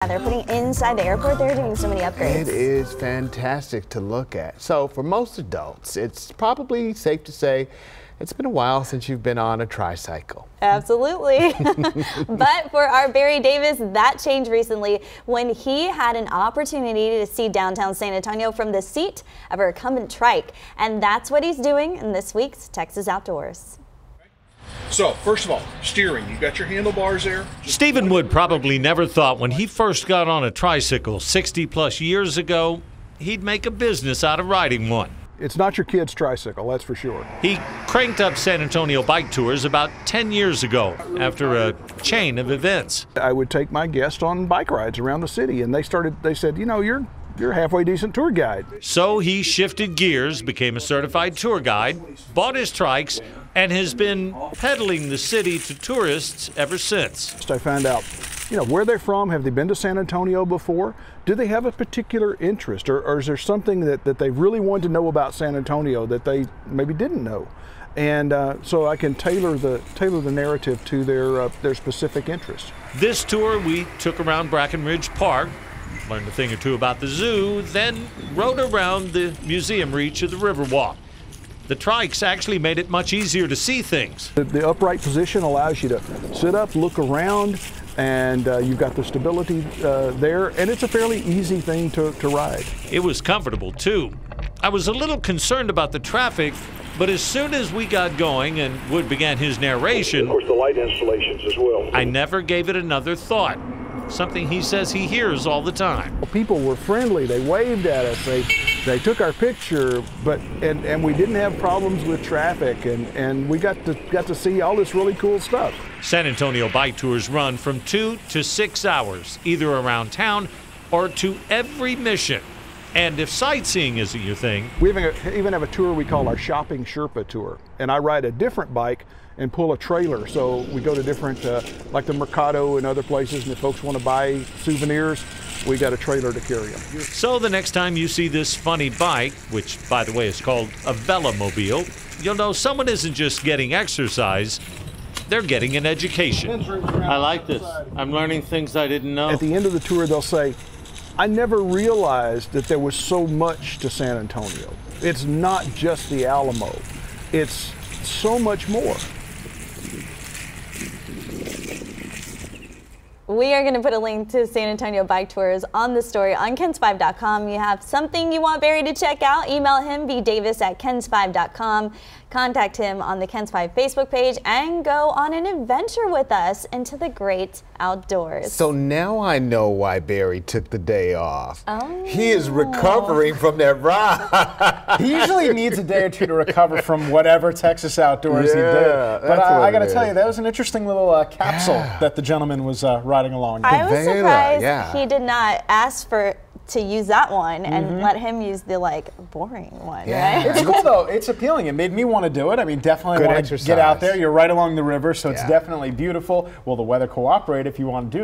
They're putting inside the airport. They're doing so many upgrades. It is fantastic to look at. So for most adults, it's probably safe to say it's been a while since you've been on a tricycle. Absolutely. But for our Barry Davis, that changed recently when he had an opportunity to see downtown San Antonio from the seat of a recumbent trike. And that's what he's doing in this week's Texas Outdoors. So, first of all, steering. You got your handlebars there. Stephen Wood probably never thought when he first got on a tricycle 60-plus years ago, he'd make a business out of riding one. It's not your kid's tricycle, that's for sure. He cranked up San Antonio bike tours about 10 years ago after a chain of events. I would take my guests on bike rides around the city, and they said, you know, you're a halfway decent tour guide. So he shifted gears, became a certified tour guide, bought his trikes, and has been peddling the city to tourists ever since. I found out, you know, where they're from. Have they been to San Antonio before? Do they have a particular interest, or is there something that they really wanted to know about San Antonio that they maybe didn't know? And so I can tailor the narrative to their specific interest. This tour we took around Brackenridge Park, learned a thing or two about the zoo, then rode around the museum reach of the Riverwalk. The trikes actually made it much easier to see things. The upright position allows you to sit up, look around, and you've got the stability there, and it's a fairly easy thing to ride. It was comfortable too. I was a little concerned about the traffic, but as soon as we got going and Wood began his narration, of course, the light installations as well. I never gave it another thought. Something he says he hears all the time. People were friendly. They waved at us. They took our picture, and we didn't have problems with traffic, and we got to see all this really cool stuff. San Antonio bike tours run from 2 to 6 hours, either around town or to every mission. And if sightseeing isn't your thing, we even have a tour we call our Shopping Sherpa Tour, and I ride a different bike and pull a trailer. So we go to different, like the Mercado and other places, and if folks want to buy souvenirs, we got a trailer to carry them. So the next time you see this funny bike, which by the way is called a velomobile, you'll know someone isn't just getting exercise, they're getting an education. I like this. I'm learning things I didn't know. At the end of the tour, they'll say, I never realized that there was so much to San Antonio. It's not just the Alamo. It's so much more. We are going to put a link to San Antonio bike tours on the story on kens5.com. You have something you want Barry to check out, email him, bdavis@kens5.com. Contact him on the Kens5 Facebook page and go on an adventure with us into the great outdoors. So now I know why Barry took the day off. Oh. He is recovering from that ride. He usually needs a day or two to recover from whatever Texas outdoors he did. But I got to tell you, that was an interesting little capsule that the gentleman was riding along. I was surprised he did not ask to use that one and let him use the boring one, right? It's cool though. It's appealing. It made me want to do it. I mean, definitely want to get out there. You're right along the river, so it's definitely beautiful. Will the weather cooperate if you want to do